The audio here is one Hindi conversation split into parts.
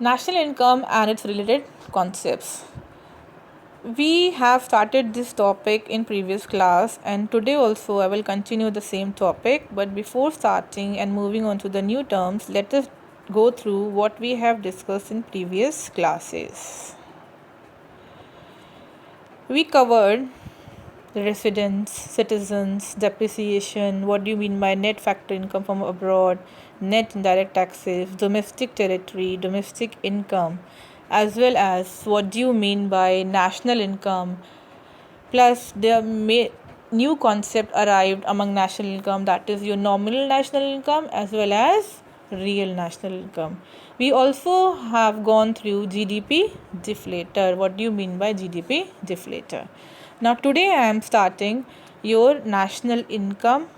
national income and its related concepts. We have started this topic in previous class, and today also I will continue the same topic. But before starting and moving on to the new terms, let us go through what we have discussed in previous classes. We covered residents, citizens, depreciation, what do you mean by net factor income from abroad, net indirect taxes, domestic territory, domestic income, as well as what do you mean by national income. Plus, new concept arrived among national income, that is your nominal national income as well as real national income. We also have gone through GDP deflator. What do you mean by GDP deflator? Now today I am starting your national income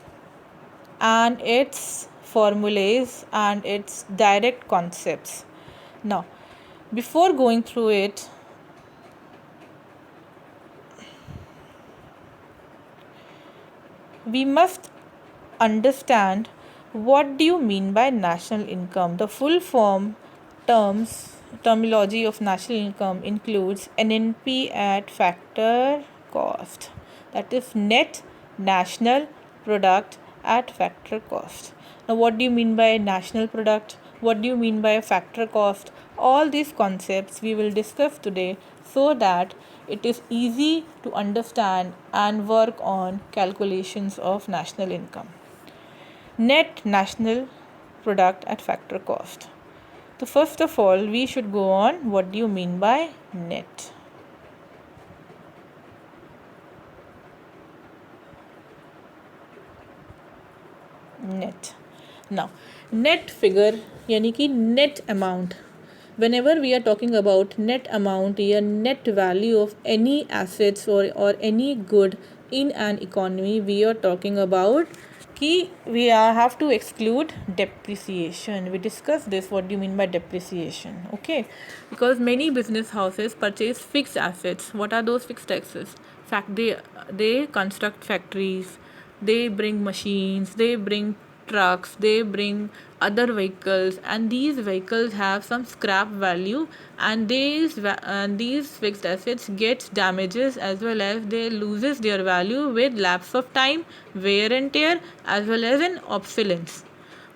and its formulas and its direct concepts. Now, before going through it, we must understand what do you mean by national income. The full form terminology of national income includes NNP at factor cost, that is net national product at factor cost. Now what do you mean by national product? What do you mean by factor cost? All these concepts we will discuss today so that it is easy to understand and work on calculations of national income. Net national product at factor cost. So first of all, we should go on what do you mean by net. Net. Now, net figure यानी कि net amount. Whenever we are talking about net amount या net value of any assets or any good in an economy, we are talking about कि we have to exclude depreciation. We discussed this, what do you mean by depreciation, okay? Because many business houses purchase fixed assets. What are those fixed assets? They construct factories, they bring machines, they bring trucks, they bring other vehicles, and these vehicles have some scrap value, and these fixed assets get damages as well as they loses their value with lapse of time, wear and tear, as well as in obsolescence.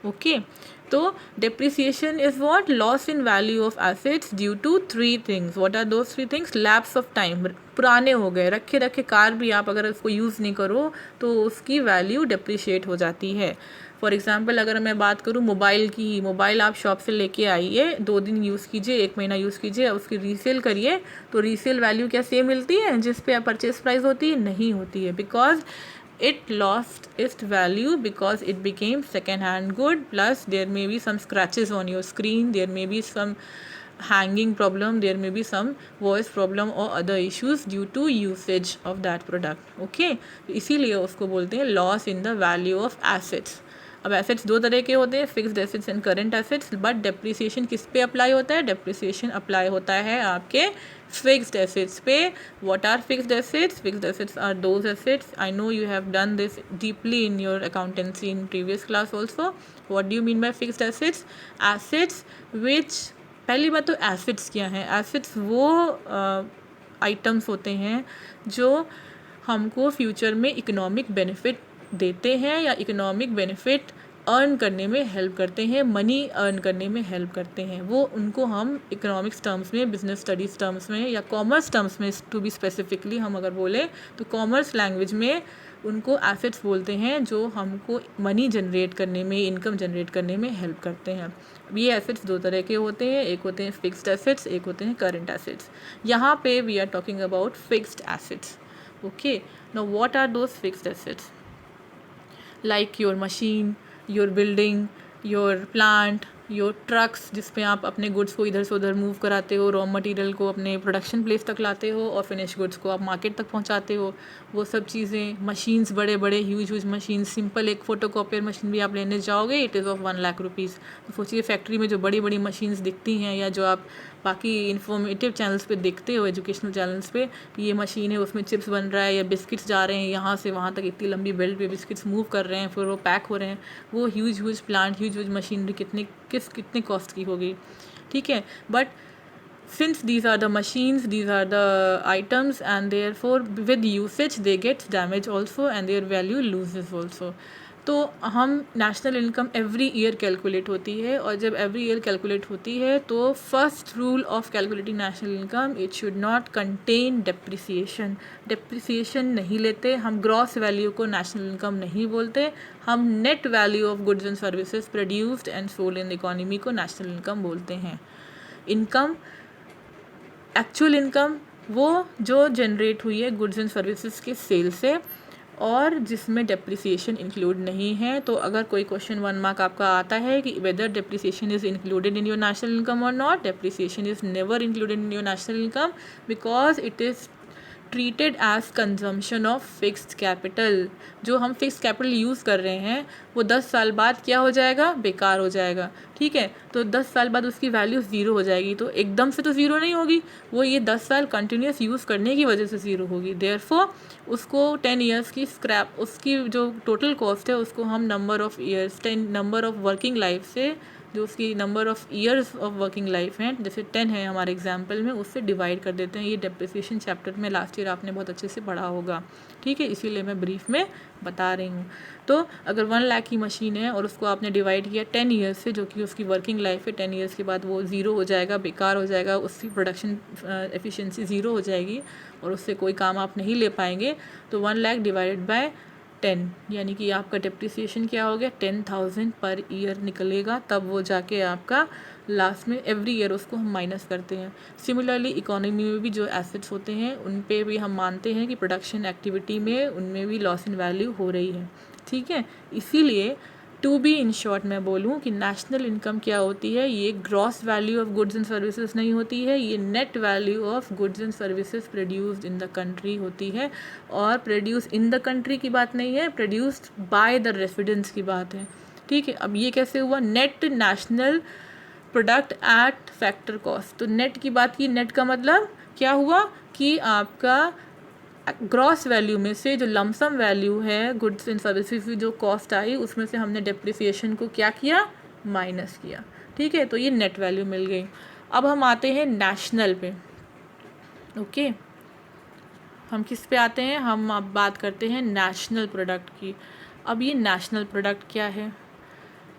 Okay, so depreciation is what? Loss in value of assets due to three things. What are those three things? Lapse of time, पुराने हो गए, रखे रखे कार भी आप अगर उसको यूज़ नहीं करो तो उसकी वैल्यू डिप्रिशिएट हो जाती है. फॉर एग्जांपल अगर मैं बात करूँ मोबाइल की, मोबाइल आप शॉप से लेके आइए, 2 दिन यूज़ कीजिए, 1 महीना यूज़ कीजिए, उसकी रीसेल करिए, तो रीसेल वैल्यू क्या सेम मिलती है जिस पे परचेस प्राइस होती है? नहीं होती है, because it lost its value because it became second hand good. Plus there may be some scratches on your screen, there may be some hanging problem, there may be some voice problem or other issues due to usage of that product. Okay, इसीलिए उसको बोलते हैं loss in the value of assets. अब एसेट्स दो तरह के होते हैं, fixed assets and current assets. But depreciation किस पे अप्लाई होता है? डेप्रिसिएशन अप्लाई होता है आपके फिक्स्ड एसेट्स पे. What are fixed assets? Fixed assets are those assets, I know you have done this deeply in your accountancy in previous class also. What do you mean by fixed assets? Assets which, पहली बात तो एसेट्स क्या हैं? एसेट्स वो आइटम्स होते हैं जो हमको फ्यूचर में इकोनॉमिक बेनिफिट देते हैं या इकोनॉमिक बेनिफिट अर्न करने में हेल्प करते हैं, मनी अर्न करने में हेल्प करते हैं. वो उनको हम इकोनॉमिक्स टर्म्स में, बिजनेस स्टडीज़ टर्म्स में या कॉमर्स टर्म्स में टू बी स्पेसिफिकली हम अगर बोलें तो कॉमर्स लैंग्वेज में उनको एसेट्स बोलते हैं जो हमको मनी जनरेट करने में, इनकम जनरेट करने में हेल्प करते हैं. ये एसेट्स दो तरह के होते हैं, एक होते हैं फिक्स्ड एसेट्स, एक होते हैं करंट एसेट्स. यहाँ पे we are talking about fixed assets. Okay, now what are those fixed assets? like your machine, your building, your plant, your trucks जिस पे आप अपने गुड्स को इधर से उधर मूव कराते हो, रॉ मटेरियल को अपने प्रोडक्शन प्लेस तक लाते हो और फिनिश गुड्स को आप मार्केट तक पहुंचाते हो, वो सब चीज़ें. मशीन्स, बड़े बड़े ह्यूज मशीन, सिंपल एक फ़ोटोकॉपियर मशीन भी आप लेने जाओगे, it is of 1 lakh rupees. तो सोचिए फैक्ट्री में जो बड़ी बड़ी मशीन्स दिखती हैं या जो आप बाकी इन्फॉर्मेटिव चैनल्स पे देखते हो, एजुकेशनल चैनल्स पे, ये मशीन है, उसमें चिप्स बन रहा है या बिस्किट्स जा रहे हैं यहाँ से वहाँ तक, इतनी लंबी बेल्ट पे बिस्किट्स मूव कर रहे हैं, फिर वो पैक हो रहे हैं. वो ह्यूज प्लांट, ह्यूज मशीनरी कितने कितने कॉस्ट की होगी, ठीक है। But since these are the machines, these are the items, and therefore with usage they get damaged also and their value loses also. तो हम national income every year calculate होती है, और जब एवरी ईयर कैलकुलेट होती है तो first rule of calculating national income, it should not contain depreciation. Depreciation नहीं लेते हम, ग्रॉस वैल्यू को नेशनल इनकम नहीं बोलते हम, net value of goods and services produced and sold in the economy को नेशनल इनकम बोलते हैं। इनकम, एक्चुअल इनकम वो जो जनरेट हुई है गुड्स एंड सर्विसेज के सेल से, और जिसमें डेप्रिसिएशन इंक्लूड नहीं है। तो अगर कोई क्वेश्चन 1 मार्क आपका आता है कि whether depreciation is included in your national income और not, depreciation is never included in your national income because it is treated as consumption of fixed capital. जो हम फिक्स्ड कैपिटल यूज़ कर रहे हैं वो 10 साल बाद क्या हो जाएगा, बेकार हो जाएगा, ठीक है। तो 10 साल बाद उसकी वैल्यू ज़ीरो हो जाएगी, तो एकदम से तो ज़ीरो नहीं होगी, वो ये 10 साल कंटिन्यूस यूज़ करने की वजह से ज़ीरो होगी। देयरफॉर उसको 10 ईयर्स की स्क्रैप, उसकी जो टोटल कॉस्ट है उसको हम number of years, 10 number of working life से, जो उसकी number of years of working life है, जैसे 10 है हमारे एग्जाम्पल में, उससे डिवाइड कर देते हैं। ये डेप्रिसिएशन चैप्टर में लास्ट ईयर आपने बहुत अच्छे से पढ़ा होगा, ठीक है, इसीलिए मैं ब्रीफ में बता रही हूँ। तो अगर 1 लाख की मशीन है और उसको आपने डिवाइड किया 10 ईयर्स से, जो कि उसकी वर्किंग लाइफ है, 10 ईयर्स के बाद वो ज़ीरो हो जाएगा, बेकार हो जाएगा, उसकी प्रोडक्शन एफिशिएंसी ज़ीरो हो जाएगी और उससे कोई काम आप नहीं ले पाएंगे। तो 1 लाख डिवाइडेड बाय 10, यानी कि आपका डेप्रिसिएशन क्या हो गया, 10,000 पर ईयर निकलेगा, तब वो जाके आपका लास्ट में एवरी ईयर उसको हम माइनस करते हैं। सिमिलरली इकोनॉमी में भी जो एसेट्स होते हैं उन पे भी हम मानते हैं कि प्रोडक्शन एक्टिविटी में उनमें भी लॉस इन वैल्यू हो रही है, ठीक है। इसीलिए टू बी इन शॉर्ट मैं बोलूँ कि नेशनल इनकम क्या होती है, ये gross value of goods and services नहीं होती है, ये net value of goods and services produced in the country होती है। और प्रोड्यूस इन द कंट्री की बात नहीं है, प्रोड्यूस्ड बाय द रेसिडेंट्स की बात है, ठीक है। अब ये कैसे हुआ, net national product at factor cost. तो नेट की बात की, नेट का मतलब क्या हुआ कि आपका ग्रॉस वैल्यू में से जो लमसम वैल्यू है गुड्स एंड सर्विसेज की जो कॉस्ट आई, उसमें से हमने डेप्रिसिएशन को क्या किया, माइनस किया, ठीक है। तो ये नेट वैल्यू मिल गई। अब हम आते हैं नेशनल पे, ओके। हम किस पे आते हैं, हम अब बात करते हैं नेशनल प्रोडक्ट की। अब ये नेशनल प्रोडक्ट क्या है,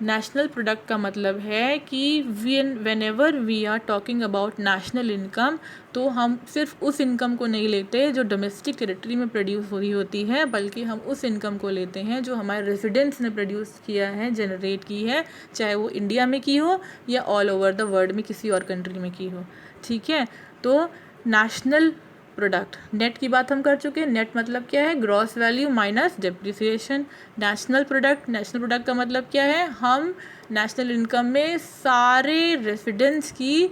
नेशनल प्रोडक्ट का मतलब है कि whenever we are talking about national income, तो हम सिर्फ उस इनकम को नहीं लेते जो डोमेस्टिक टेरिटरी में प्रोड्यूस हो रही होती है, बल्कि हम उस इनकम को लेते हैं जो हमारे रेजिडेंट्स ने प्रोड्यूस किया है, जनरेट की है, चाहे वो इंडिया में की हो या ऑल ओवर द वर्ल्ड में किसी और कंट्री में की हो, ठीक है। तो नेशनल प्रोडक्ट, नेट की बात हम कर चुके हैं। नेट मतलब क्या है, gross value minus depreciation. National product का मतलब क्या है, हम नेशनल इनकम में सारे रेसिडेंट्स की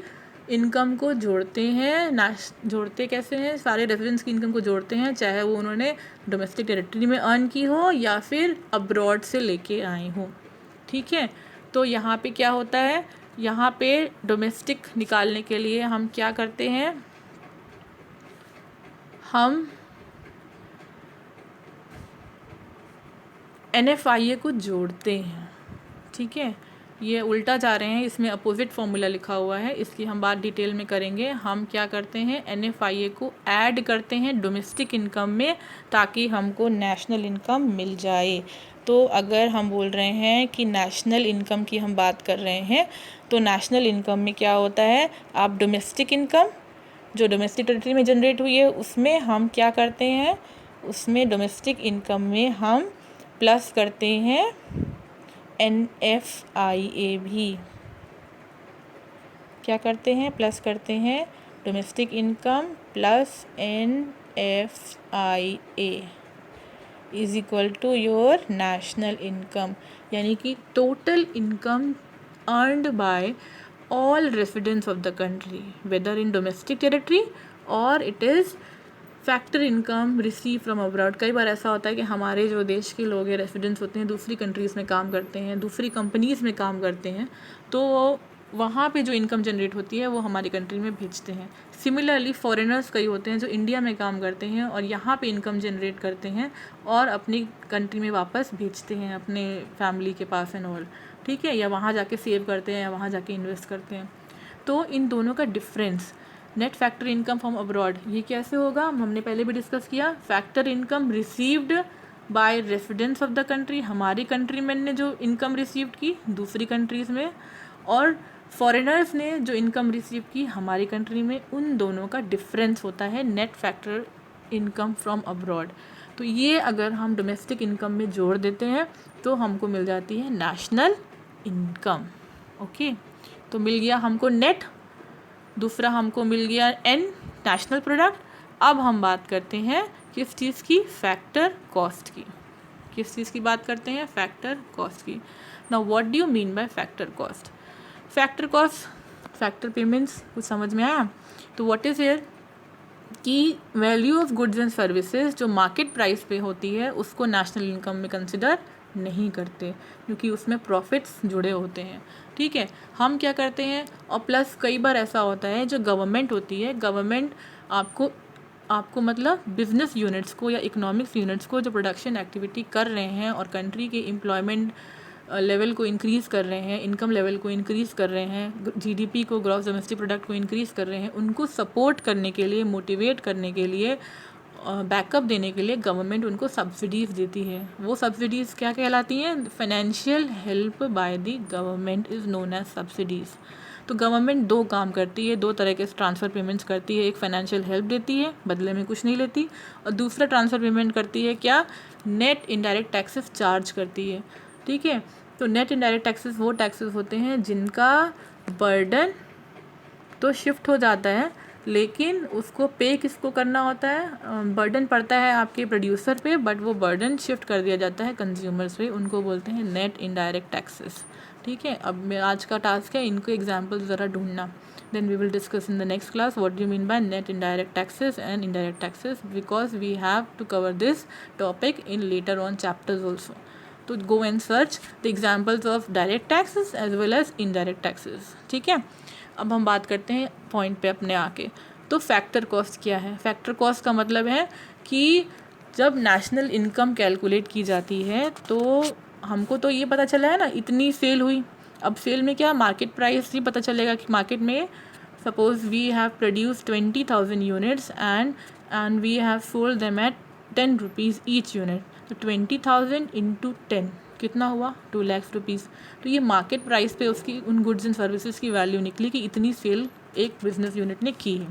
इनकम को जोड़ते हैं। जोड़ते कैसे हैं, सारे रेसिडेंट्स की इनकम को जोड़ते हैं, चाहे वो उन्होंने डोमेस्टिक टेरिटरी में अर्न की हो या फिर अब्रॉड से लेके आए हो, ठीक है। तो यहाँ पे क्या होता है, यहाँ पे डोमेस्टिक निकालने के लिए हम क्या करते हैं, हम NFIA को जोड़ते हैं, ठीक है। ये उल्टा जा रहे हैं, इसमें अपोजिट फॉर्मूला लिखा हुआ है, इसकी हम बात डिटेल में करेंगे। हम क्या करते हैं, NFIA को ऐड करते हैं डोमेस्टिक इनकम में, ताकि हमको नेशनल इनकम मिल जाए। तो अगर हम बोल रहे हैं कि नेशनल इनकम की हम बात कर रहे हैं, तो नेशनल इनकम में क्या होता है, आप डोमेस्टिक इनकम जो डोमेस्टिक टेरिटरी में जनरेट हुई है उसमें हम क्या करते हैं, उसमें डोमेस्टिक इनकम में हम प्लस करते हैं NFIA भी, क्या करते हैं, प्लस करते हैं domestic income plus NFIA is equal to your national income, यानी कि total income earned by all residents of the country whether in domestic territory or it is factor income receive from abroad. कई बार ऐसा होता है कि हमारे जो देश के लोग हैं, रेसिडेंट्स होते हैं, दूसरी कंट्रीज़ में काम करते हैं, दूसरी कंपनीज़ में काम करते हैं, तो वहाँ पे जो इनकम जनरेट होती है वो हमारी कंट्री में भेजते हैं। सिमिलरली फॉरेनर्स कई होते हैं जो इंडिया में काम करते हैं और यहाँ पे इनकम जनरेट करते हैं और अपनी कंट्री में वापस भेजते हैं अपने फैमिली के पास एंड ऑल, ठीक है, या वहाँ जाके सेव करते हैं या वहाँ जाके इन्वेस्ट करते हैं। तो इन दोनों का difference net factor income from abroad ये कैसे होगा, हमने पहले भी डिस्कस किया। Factor income received by residents of the country, हमारी कंट्री में ने जो इनकम रिसीव्ड की दूसरी कंट्रीज़ में, और फॉरेनर्स ने जो इनकम रिसीव की हमारी कंट्री में, उन दोनों का डिफरेंस होता है net factor income from abroad. तो ये अगर हम डोमेस्टिक इनकम में जोड़ देते हैं तो हमको मिल जाती है नेशनल इनकम। ओके, तो मिल गया हमको नेट, दूसरा हमको मिल गया एन नेशनल प्रोडक्ट। अब हम बात करते हैं किस चीज़ की, फैक्टर कॉस्ट की। किस चीज़ की बात करते हैं, फैक्टर कॉस्ट की। Now what do you mean by factor cost? Factor cost, factor payments, कुछ समझ में आया? तो व्हाट इज़ हियर कि value of goods and services जो मार्केट प्राइस पे होती है उसको नेशनल इनकम में कंसिडर नहीं करते क्योंकि उसमें प्रॉफिट्स जुड़े होते हैं। ठीक है, हम क्या करते हैं, और प्लस कई बार ऐसा होता है जो गवर्नमेंट होती है, गवर्नमेंट आपको मतलब बिजनेस यूनिट्स को या इकोनॉमिक्स यूनिट्स को जो प्रोडक्शन एक्टिविटी कर रहे हैं और कंट्री के एम्प्लॉयमेंट लेवल को इंक्रीज़ कर रहे हैं, इनकम लेवल को इंक्रीज़ कर रहे हैं, जीडीपी को, ग्रॉस डोमेस्टिक प्रोडक्ट को इंक्रीज़ कर रहे हैं, उनको सपोर्ट करने के लिए, मोटिवेट करने के लिए, बैकअप देने के लिए गवर्नमेंट उनको सब्सिडीज़ देती है। वो सब्सिडीज़ क्या कहलाती हैं? Financial help by the government is known as subsidies. तो गवर्नमेंट दो काम करती है, दो तरह के ट्रांसफ़र पेमेंट्स करती है। एक फाइनेंशियल हेल्प देती है, बदले में कुछ नहीं लेती, और दूसरा ट्रांसफ़र पेमेंट करती है क्या, नेट इनडायरेक्ट टैक्सेस चार्ज करती है। ठीक है, तो नेट इनडायरेक्ट टैक्सेस वो टैक्सेस होते हैं जिनका बर्डन तो शिफ्ट हो जाता है, लेकिन उसको पे किसको करना होता है, बर्डन पड़ता है आपके प्रोड्यूसर पे, बट वो बर्डन शिफ्ट कर दिया जाता है कंज्यूमर्स पे, उनको बोलते हैं नेट इनडायरेक्ट टैक्सेस। ठीक है, अब मैं आज का टास्क है इनको एग्जाम्पल ज़रा ढूंढना, then we will discuss in the next class what do you mean by net indirect taxes and indirect taxes, because we have to cover this topic in later on chapters also. तो go and search the examples of direct taxes as well as indirect taxes. ठीक है, अब हम बात करते हैं पॉइंट पे अपने आके। तो फैक्टर कॉस्ट क्या है? फैक्टर कॉस्ट का मतलब है कि जब नेशनल इनकम कैलकुलेट की जाती है तो हमको तो ये पता चला है ना इतनी सेल हुई, अब सेल में क्या मार्केट प्राइस ही पता चलेगा कि मार्केट में suppose we have produce 20,000 units and we have sold them at 10 rupees each unit. तो 20,000 इंटू 10 कितना हुआ, 2 लाख रुपीज़। तो ये मार्केट प्राइस पे उसकी उन गुड्स एंड सर्विसेज की वैल्यू निकली कि इतनी सेल एक बिजनेस यूनिट ने की है।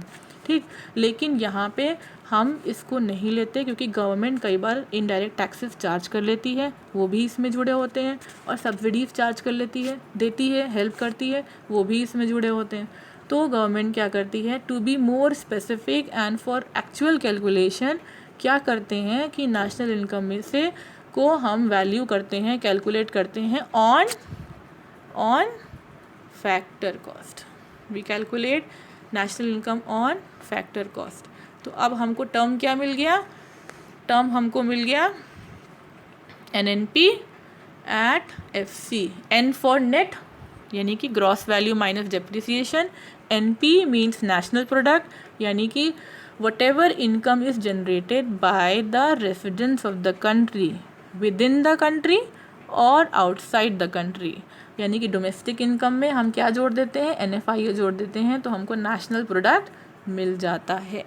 ठीक, लेकिन यहाँ पे हम इसको नहीं लेते क्योंकि गवर्नमेंट कई बार इनडायरेक्ट टैक्सेस चार्ज कर लेती है, वो भी इसमें जुड़े होते हैं, और सब्सिडीज चार्ज कर लेती है, देती है, हेल्प करती है, वो भी इसमें जुड़े होते हैं। तो गवर्नमेंट क्या करती है, to be more specific and for actual calculation क्या करते हैं कि नेशनल इनकम में से को हम वैल्यू करते हैं, कैलकुलेट करते हैं on factor cost. We calculate national income on factor cost. तो अब हमको टर्म क्या मिल गया, टर्म हमको मिल गया NNP at FC। N for net यानी कि gross value minus depreciation, NP means national product यानी कि whatever income is generated by the residents of the country within the country और आउटसाइड द कंट्री। यानी कि डोमेस्टिक इनकम में हम क्या जोड़ देते हैं, NFI जोड़ देते हैं, तो हमको नेशनल प्रोडक्ट मिल जाता है।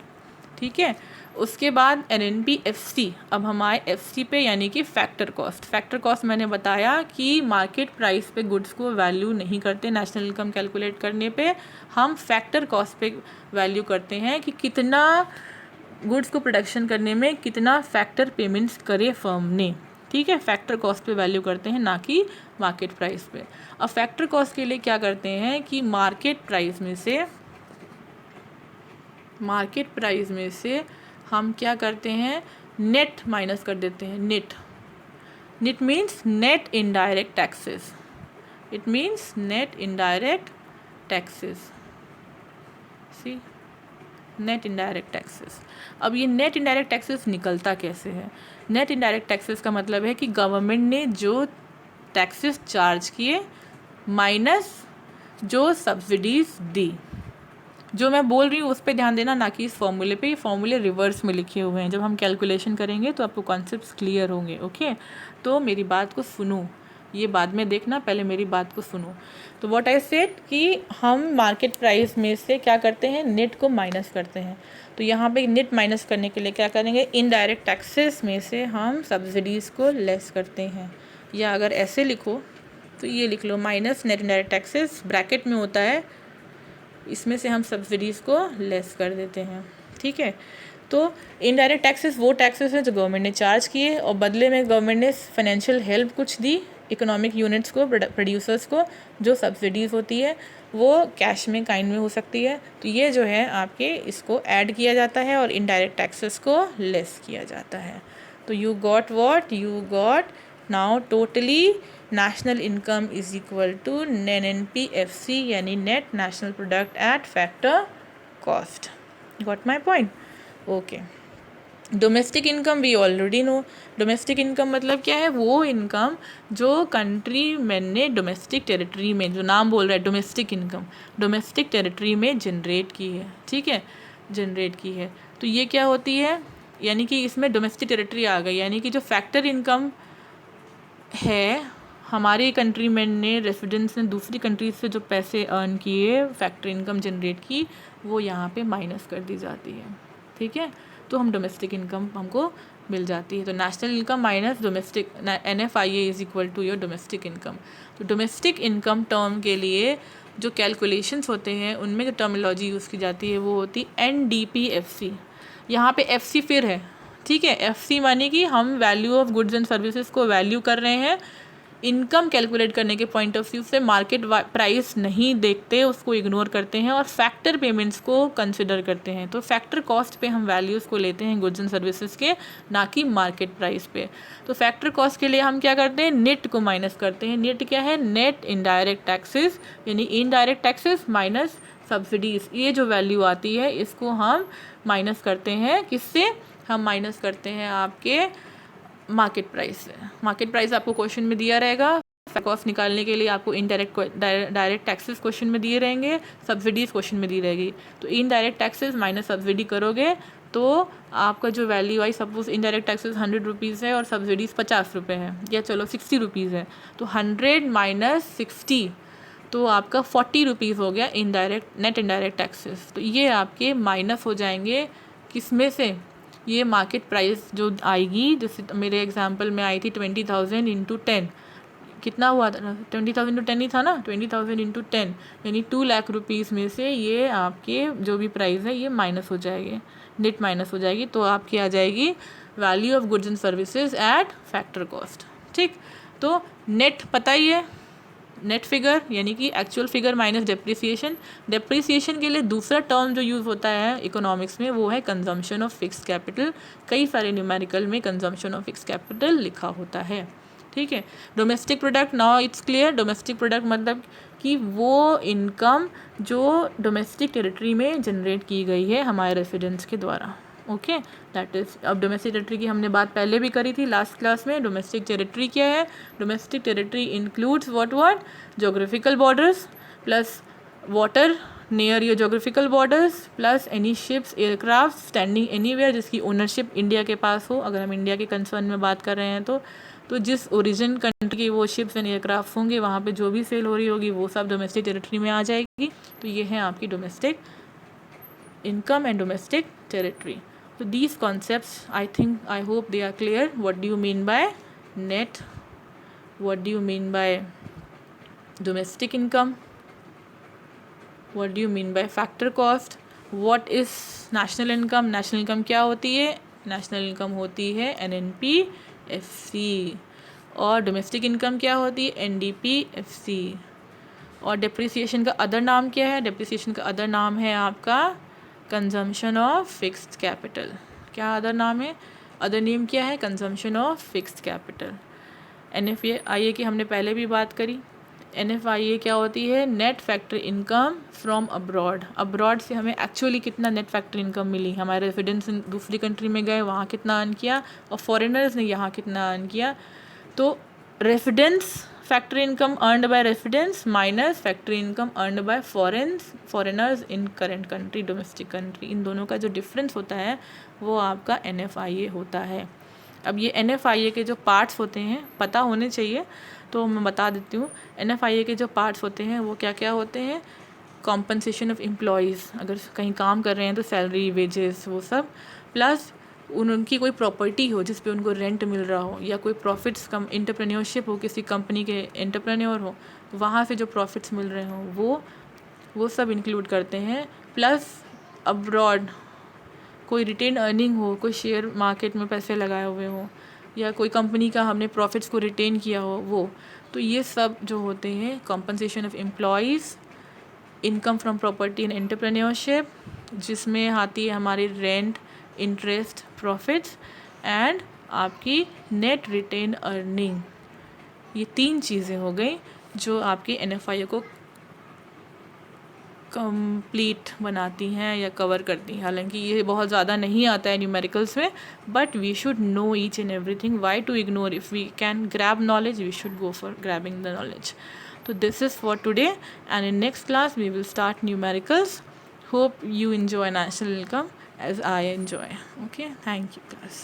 ठीक है, उसके बाद NNP FC। अब हम आए FC पे यानी कि फैक्टर कॉस्ट। फैक्टर कॉस्ट मैंने बताया कि मार्केट प्राइस पे गुड्स को वैल्यू नहीं करते नेशनल इनकम कैलकुलेट करने पे, हम फैक्टर कॉस्ट पे वैल्यू करते हैं कि कितना गुड्स को प्रोडक्शन करने में कितना फैक्टर पेमेंट्स करे फर्म ने। ठीक है, फैक्टर कॉस्ट पे वैल्यू करते हैं, ना कि मार्केट प्राइस पे। अब फैक्टर कॉस्ट के लिए क्या करते हैं कि मार्केट प्राइस में से हम क्या करते हैं, नेट माइनस कर देते हैं। Net means net indirect taxes, it means net indirect taxes. See, net indirect taxes. अब ये नेट इनडायरेक्ट टैक्सेस निकलता कैसे है? नेट इनडायरेक्ट टैक्सेस का मतलब है कि गवर्नमेंट ने जो टैक्सेस चार्ज किए माइनस जो सब्सिडीज दी। जो मैं बोल रही हूँ उस पर ध्यान देना, ना कि इस फॉर्मूले पे। ये फॉर्मूले रिवर्स में लिखे हुए हैं, जब हम कैलकुलेशन करेंगे तो आपको कॉन्सेप्ट्स क्लियर होंगे। ओके, तो मेरी बात को सुनो, ये बाद में देखना, पहले मेरी बात को सुनो। तो व्हाट आई सेड कि हम मार्केट प्राइस में से क्या करते हैं, नेट को माइनस करते हैं। तो यहाँ पे नेट माइनस करने के लिए क्या करेंगे, इनडायरेक्ट टैक्सेस में से हम सब्सिडीज़ को लेस करते हैं। या अगर ऐसे लिखो तो ये लिख लो, minus net indirect taxes bracket में होता है, इसमें से हम सब्सिडीज़ को लेस कर देते हैं। ठीक है, तो इनडायरेक्ट टैक्सेस वो टैक्सेस हैं जो गवर्नमेंट ने चार्ज किए और बदले में गवर्नमेंट ने फाइनेंशियल हेल्प कुछ दी इकोनॉमिक यूनिट्स को, प्रोड्यूसर्स को। जो सब्सिडीज़ होती है वो कैश में, काइंड में हो सकती है। तो ये जो है आपके, इसको ऐड किया जाता है और इनडायरेक्ट टैक्सेस को लेस किया जाता है। तो you got what you got now, totally national income is equal to NNP-FC यानी net national product at factor cost. Got my point? Okay. Domestic income we already know. Domestic income मतलब क्या है, वो इनकम जो कंट्री मैंने डोमेस्टिक टेरिटरी में, जो नाम बोल रहा है डोमेस्टिक इनकम, डोमेस्टिक टेरिटरी में जनरेट की है। ठीक है, जनरेट की है। तो ये क्या होती है, यानी कि इसमें डोमेस्टिक टेरिटरी आ गई, यानी कि जो फैक्टर इनकम है हमारी कंट्री में ने, रेसिडेंट्स ने दूसरी कंट्री से जो पैसे अर्न किए, फैक्टर इनकम जनरेट की, वो यहाँ पे माइनस कर दी जाती है। ठीक है, तो हम डोमेस्टिक इनकम हमको मिल जाती है। तो national income minus domestic, NFIA is equal to your domestic income. तो डोमेस्टिक इनकम टर्म के लिए जो कैलकुलेशंस होते हैं, उनमें जो टर्मिनोलॉजी यूज़ की जाती है वो होती NDP-FC। यहाँ पे FC फिर है। ठीक है, FC माने कि हम value of goods and services को वैल्यू कर रहे हैं। इनकम कैलकुलेट करने के पॉइंट ऑफ व्यू से मार्केट प्राइस नहीं देखते, उसको इग्नोर करते हैं और फैक्टर पेमेंट्स को कंसिडर करते हैं। तो फैक्टर कॉस्ट पे हम वैल्यूज़ को लेते हैं गुड्स एंड सर्विसेज के, ना कि मार्केट प्राइस पे। तो फैक्टर कॉस्ट के लिए हम क्या करते हैं, नेट को माइनस करते हैं। नेट क्या है, नेट इनडायरेक्ट टैक्सेस, यानी इनडायरेक्ट टैक्सेस माइनस सब्सिडीज़। ये जो वैल्यू आती है इसको हम माइनस करते हैं, किससे, हम माइनस करते हैं आपके मार्केट प्राइस से। मार्केट प्राइस आपको क्वेश्चन में दिया रहेगा, कॉस्ट निकालने के लिए आपको इनडायरेक्ट डायरेक्ट टैक्सेस क्वेश्चन में दिए रहेंगे, सब्सिडीज़ क्वेश्चन में दी रहेगी। तो इनडायरेक्ट टैक्सेस माइनस सब्सिडी करोगे तो आपका जो वैल्यू आई, सपोज इनडायरेक्ट टैक्सेस 100 रुपीज़ है और सब्सिडीज़ 50 रुपये है, या चलो 60 रुपीज़ है, तो 100 माइनस 60 तो आपका 40 रुपीज़ हो गया इनडायरेक्ट, नेट इनडायरेक्ट टैक्सेस। तो ये आपके माइनस हो जाएंगे किस में से, ये मार्केट प्राइस जो आएगी, जैसे मेरे एग्जांपल में आई थी 20,000 इंटू 10, कितना हुआ था, 20,000 इंटू 10 ही था ना, 20,000 इंटू 10 यानी 2 लाख रुपीज़ में से ये आपके जो भी प्राइस है ये माइनस हो जाएगी, नेट माइनस हो जाएगी। तो आपकी आ जाएगी value of goods and services at factor cost. ठीक, तो नेट पता ही है, नेट फिगर यानी कि actual figure minus depreciation. Depreciation के लिए दूसरा टर्म जो यूज़ होता है इकोनॉमिक्स में वो है कंजम्पशन ऑफ फिक्स कैपिटल। कई सारे न्यूमेरिकल में कंजम्पशन ऑफ फिक्स कैपिटल लिखा होता है। ठीक है, domestic product, now it's clear. Domestic product मतलब कि वो इनकम जो डोमेस्टिक टेरिटरी में जनरेट की गई है हमारे रेसिडेंट्स के द्वारा। ओके, दैट इज़, अब डोमेस्टिक टेरिटरी की हमने बात पहले भी करी थी लास्ट क्लास में। डोमेस्टिक टेरिटरी क्या है, domestic territory includes what geographical borders plus water near your geographical borders plus any ships aircraft standing anywhere जिसकी ओनरशिप इंडिया के पास हो। अगर हम इंडिया के कंसर्न में बात कर रहे हैं तो जिस ओरिजिन कंट्री की वो शिप्स एंड एयरक्राफ्ट होंगे वहाँ पे जो भी सेल हो रही होगी वो सब डोमेस्टिक टेरिटरी में आ जाएगी। तो ये है आपकी domestic income and domestic territory. So these concepts, I hope they are clear. What do you mean by net? What do you mean by domestic income? What do you mean by factor cost? What is national income? National income क्या होती है? National income होती है NNP-FC। और domestic income क्या होती है? NDP-FC। और depreciation का अदर नाम क्या है? depreciation का अदर नाम है आपका कंजम्पशन ऑफ फिक्स्ड कैपिटल। क्या अदर नाम है, अदर नेम क्या है, consumption of fixed capital. NFIA की हमने पहले भी बात करी। NFIA क्या होती है, net factor income from abroad. Abroad से हमें एक्चुअली कितना नेट फैक्टर इनकम मिली, हमारे रेसिडेंट्स दूसरी कंट्री में गए वहाँ कितना अर्न किया और फॉरेनर्स ने यहाँ कितना अर्न किया। तो residents factor income earned by residents minus factor income earned by foreigners in current country, domestic country, इन दोनों का जो डिफरेंस होता है वो आपका NFIA होता है। अब ये NFIA के जो पार्ट्स होते हैं पता होने चाहिए, तो मैं बता देती हूँ। NFIA के जो पार्ट्स होते हैं वो क्या क्या होते हैं? कॉम्पनसेशन ऑफ एम्प्लॉयज़, अगर कहीं काम कर रहे हैं तो सैलरी, वेजेस, वो सब, प्लस उनकी कोई प्रॉपर्टी हो जिस पे उनको रेंट मिल रहा हो, या कोई प्रॉफिट्स कम एंटरप्रेन्योरशिप हो, किसी कंपनी के एंटरप्रेन्योर हो, वहाँ से जो प्रॉफिट्स मिल रहे हों वो सब इंक्लूड करते हैं। प्लस अब्रॉड कोई रिटेन अर्निंग हो, कोई शेयर मार्केट में पैसे लगाए हुए हो, या कोई कंपनी का हमने प्रॉफिट्स को रिटेन किया हो वो, तो ये सब जो होते हैं compensation of employees, income from property and entrepreneurship, जिसमें आती है हमारी रेंट, इंटरेस्ट, प्रॉफिट्स, एंड आपकी नेट रिटेन अर्निंग। ये 3 चीज़ें हो गई जो आपकी NFIA को कंप्लीट बनाती हैं या कवर करती हैं। हालांकि ये बहुत ज़्यादा नहीं आता है न्यूमेरिकल्स में, but we should know each and everything. Why to ignore? If we can grab knowledge, we should go for grabbing the knowledge. So this is for today, and in next class we will start numericals. Hope you enjoy national income as I enjoy. Okay, thank you class.